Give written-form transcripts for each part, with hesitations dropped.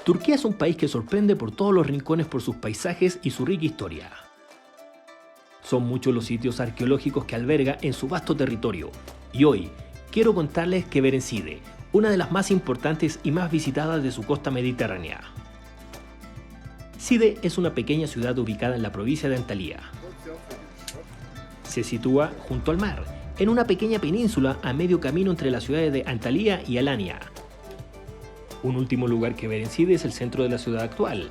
Turquía es un país que sorprende por todos los rincones por sus paisajes y su rica historia. Son muchos los sitios arqueológicos que alberga en su vasto territorio, y hoy quiero contarles que Berencide, una de las más importantes y más visitadas de su costa mediterránea. Side es una pequeña ciudad ubicada en la provincia de Antalya. Se sitúa junto al mar, en una pequeña península a medio camino entre las ciudades de Antalya y Alanya. Un último lugar que ver en Side es el centro de la ciudad actual.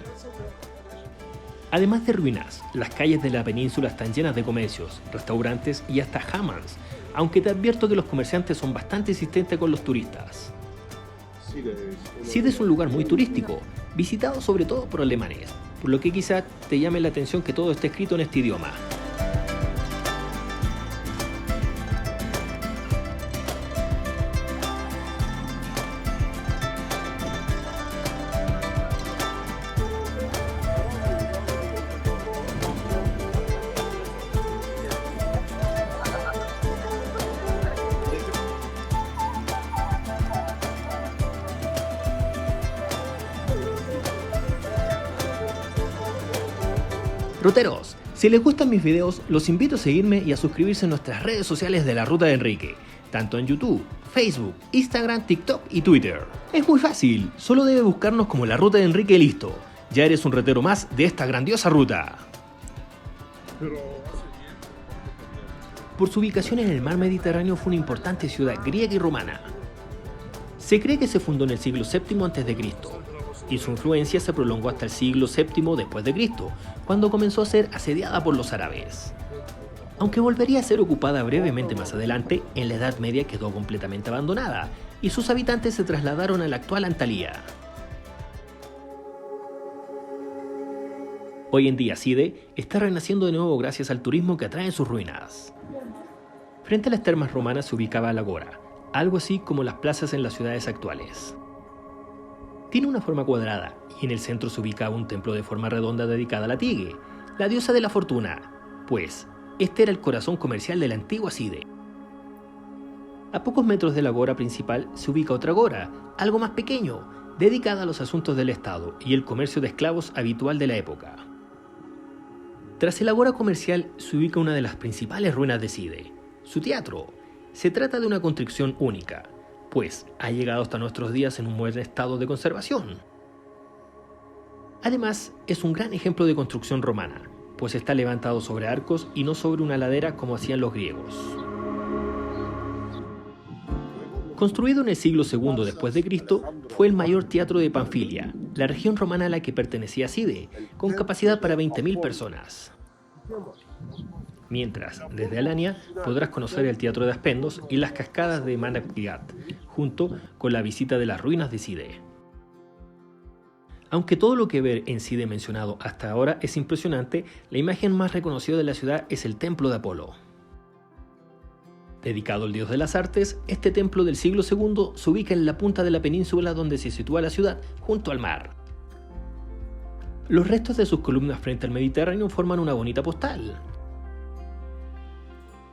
Además de ruinas, las calles de la península están llenas de comercios, restaurantes y hasta hammams, aunque te advierto que los comerciantes son bastante insistentes con los turistas. Side es un lugar muy turístico, visitado sobre todo por alemanes, por lo que quizá te llame la atención que todo esté escrito en este idioma. Ruteros, si les gustan mis videos, los invito a seguirme y a suscribirse a nuestras redes sociales de La Ruta de Enrique, tanto en YouTube, Facebook, Instagram, TikTok y Twitter. Es muy fácil, solo debes buscarnos como La Ruta de Enrique y listo. Ya eres un retero más de esta grandiosa ruta. Por su ubicación en el mar Mediterráneo fue una importante ciudad griega y romana. Se cree que se fundó en el siglo VII a.C. y su influencia se prolongó hasta el siglo VII después de Cristo, cuando comenzó a ser asediada por los árabes. Aunque volvería a ser ocupada brevemente más adelante, en la Edad Media quedó completamente abandonada y sus habitantes se trasladaron a la actual Antalya. Hoy en día Side está renaciendo de nuevo gracias al turismo que atrae sus ruinas. Frente a las termas romanas se ubicaba la Agora, algo así como las plazas en las ciudades actuales. Tiene una forma cuadrada y en el centro se ubicaba un templo de forma redonda dedicado a la Tige, la diosa de la fortuna, pues este era el corazón comercial de la antigua Side. A pocos metros de la agora principal se ubica otra agora, algo más pequeño, dedicada a los asuntos del Estado y el comercio de esclavos habitual de la época. Tras el agora comercial se ubica una de las principales ruinas de Side, su teatro. Se trata de una construcción única, pues ha llegado hasta nuestros días en un buen estado de conservación. Además, es un gran ejemplo de construcción romana, pues está levantado sobre arcos y no sobre una ladera como hacían los griegos. Construido en el siglo II después de Cristo, fue el mayor teatro de Panfilia, la región romana a la que pertenecía Side, con capacidad para 20.000 personas. Mientras, desde Alanya podrás conocer el Teatro de Aspendos y las cascadas de Manabiyat, junto con la visita de las ruinas de Side. Aunque todo lo que ver en Side mencionado hasta ahora es impresionante, la imagen más reconocida de la ciudad es el Templo de Apolo. Dedicado al dios de las artes, este templo del siglo II se ubica en la punta de la península donde se sitúa la ciudad, junto al mar. Los restos de sus columnas frente al Mediterráneo forman una bonita postal.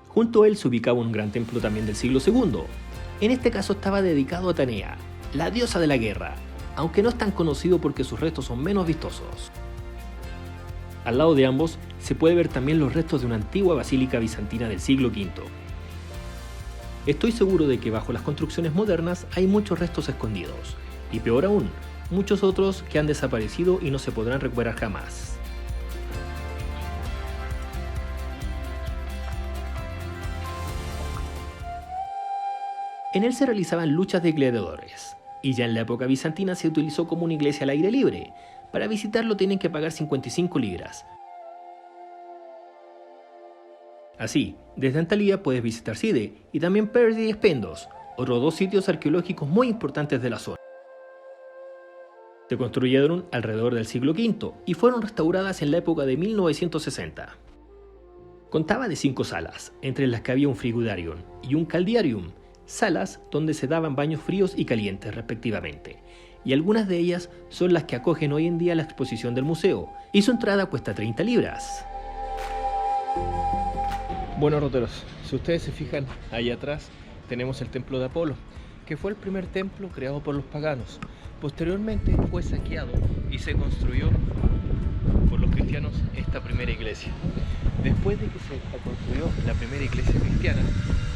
Junto a él se ubicaba un gran templo también del siglo II. En este caso estaba dedicado a Atenea, la diosa de la guerra, aunque no es tan conocido porque sus restos son menos vistosos. Al lado de ambos se puede ver también los restos de una antigua basílica bizantina del siglo V. Estoy seguro de que bajo las construcciones modernas hay muchos restos escondidos, y peor aún, muchos otros que han desaparecido y no se podrán recuperar jamás. En él se realizaban luchas de gladiadores, y ya en la época bizantina se utilizó como una iglesia al aire libre. Para visitarlo tienen que pagar 55 libras. Así, desde Antalya puedes visitar Side y también Perdi y Aspendos, otros dos sitios arqueológicos muy importantes de la zona. Se construyeron alrededor del siglo V y fueron restauradas en la época de 1960. Contaba de 5 salas, entre las que había un frigidarium y un caldiarium, salas donde se daban baños fríos y calientes respectivamente, y algunas de ellas son las que acogen hoy en día la exposición del museo, y su entrada cuesta 30 libras. Bueno, roteros, si ustedes se fijan, ahí atrás tenemos el templo de Apolo, que que fue el primer templo creado por los paganos. Posteriormente fue saqueado y se construyó por los cristianos esta primera iglesia. Después de que se construyó la primera iglesia cristiana,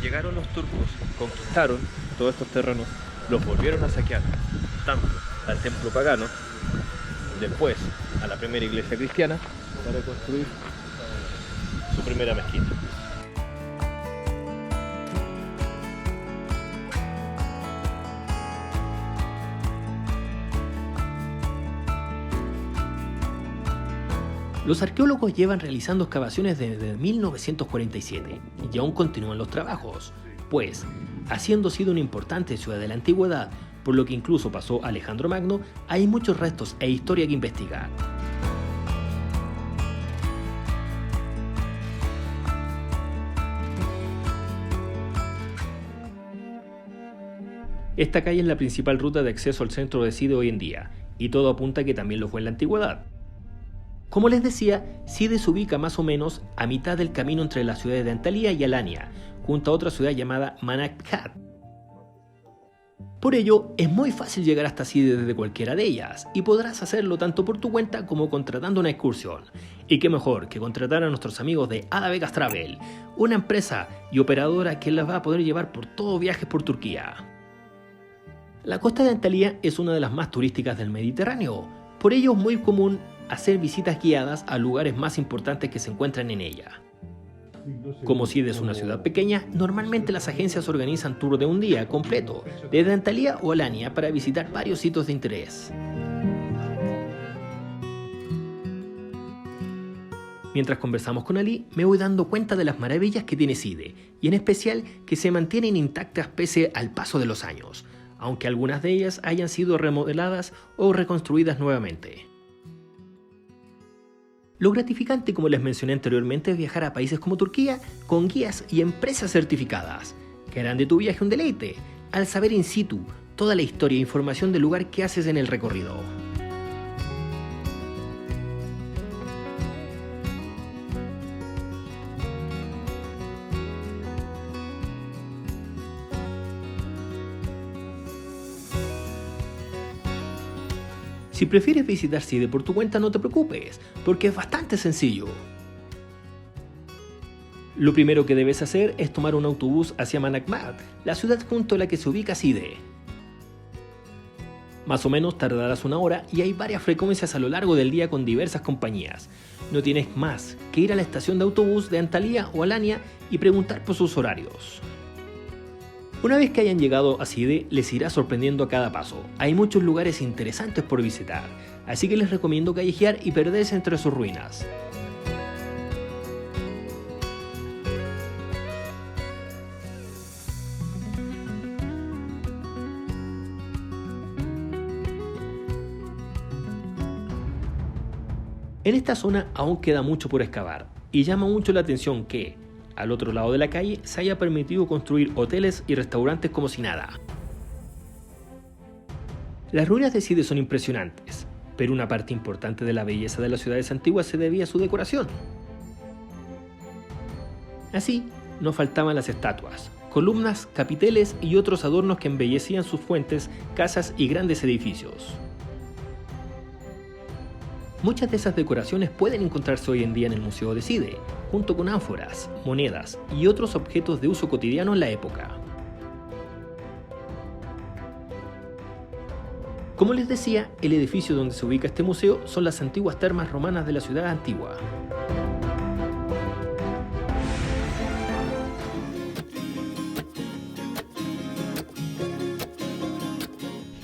llegaron los turcos, conquistaron todos estos terrenos, los volvieron a saquear, tanto al templo pagano, después a la primera iglesia cristiana, para construir su primera mezquita. Los arqueólogos llevan realizando excavaciones desde 1947 y aún continúan los trabajos, pues, habiendo sido una importante ciudad de la antigüedad, por lo que incluso pasó Alejandro Magno, hay muchos restos e historia que investigar. Esta calle es la principal ruta de acceso al centro de Side hoy en día, y todo apunta a que también lo fue en la antigüedad. Como les decía, Side se ubica más o menos a mitad del camino entre las ciudades de Antalya y Alanya, junto a otra ciudad llamada Manakhat. Por ello, es muy fácil llegar hasta Side desde cualquiera de ellas, y podrás hacerlo tanto por tu cuenta como contratando una excursión. Y qué mejor que contratar a nuestros amigos de Ada Vegas Travel, una empresa y operadora que las va a poder llevar por todo viajes por Turquía. La costa de Antalya es una de las más turísticas del Mediterráneo, por ello es muy común hacer visitas guiadas a lugares más importantes que se encuentran en ella. Como Side es una ciudad pequeña, normalmente las agencias organizan tours de un día completo, desde Antalya o Alanya, para visitar varios sitios de interés. Mientras conversamos con Ali, me voy dando cuenta de las maravillas que tiene Side, y en especial que se mantienen intactas pese al paso de los años, aunque algunas de ellas hayan sido remodeladas o reconstruidas nuevamente. Lo gratificante, como les mencioné anteriormente, es viajar a países como Turquía con guías y empresas certificadas, que harán de tu viaje un deleite, al saber in situ toda la historia e información del lugar que haces en el recorrido. Si prefieres visitar Side por tu cuenta, no te preocupes, porque es bastante sencillo. Lo primero que debes hacer es tomar un autobús hacia Manakmat, la ciudad junto a la que se ubica Side. Más o menos tardarás una hora y hay varias frecuencias a lo largo del día con diversas compañías. No tienes más que ir a la estación de autobús de Antalya o Alanya y preguntar por sus horarios. Una vez que hayan llegado a Side, les irá sorprendiendo a cada paso. Hay muchos lugares interesantes por visitar, así que les recomiendo callejear y perderse entre sus ruinas. En esta zona aún queda mucho por excavar, y llama mucho la atención que, al otro lado de la calle, se haya permitido construir hoteles y restaurantes como si nada. Las ruinas de Side son impresionantes, pero una parte importante de la belleza de las ciudades antiguas se debía a su decoración. Así, no faltaban las estatuas, columnas, capiteles y otros adornos que embellecían sus fuentes, casas y grandes edificios. Muchas de esas decoraciones pueden encontrarse hoy en día en el Museo de Side, junto con ánforas, monedas y otros objetos de uso cotidiano en la época. Como les decía, el edificio donde se ubica este museo son las antiguas termas romanas de la ciudad antigua.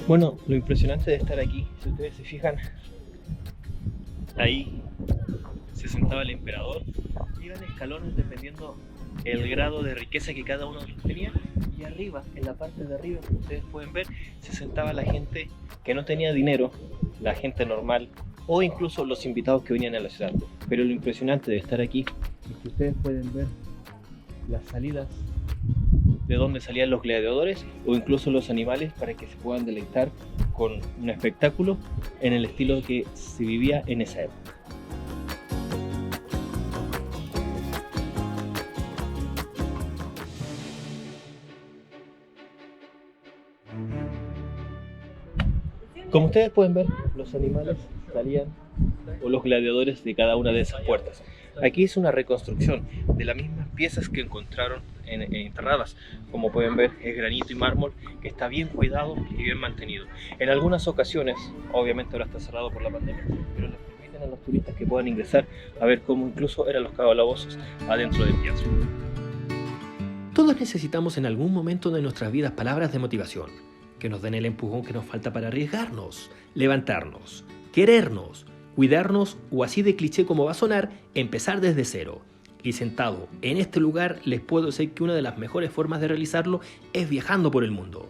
Bueno, lo impresionante de estar aquí, si ustedes se fijan, ahí se sentaba el emperador, iban escalones dependiendo el grado de riqueza que cada uno de ellos tenía, y arriba, en la parte de arriba, como ustedes pueden ver, se sentaba la gente que no tenía dinero, la gente normal, o incluso los invitados que venían a la ciudad. Pero lo impresionante de estar aquí es que ustedes pueden ver las salidas de donde salían los gladiadores o incluso los animales, para que se puedan deleitar con un espectáculo en el estilo que se vivía en esa época. Como ustedes pueden ver, los animales salían, o los gladiadores, de cada una de esas puertas. Aquí es una reconstrucción de las mismas piezas que encontraron enterradas. Como pueden ver, es granito y mármol que está bien cuidado y bien mantenido. En algunas ocasiones, obviamente ahora está cerrado por la pandemia, pero les permiten a los turistas que puedan ingresar a ver cómo incluso eran los calabozos adentro del teatro. Todos necesitamos en algún momento de nuestras vidas palabras de motivación, que nos den el empujón que nos falta para arriesgarnos, levantarnos, querernos, cuidarnos o, así de cliché como va a sonar, empezar desde cero. Y sentado en este lugar les puedo decir que una de las mejores formas de realizarlo es viajando por el mundo.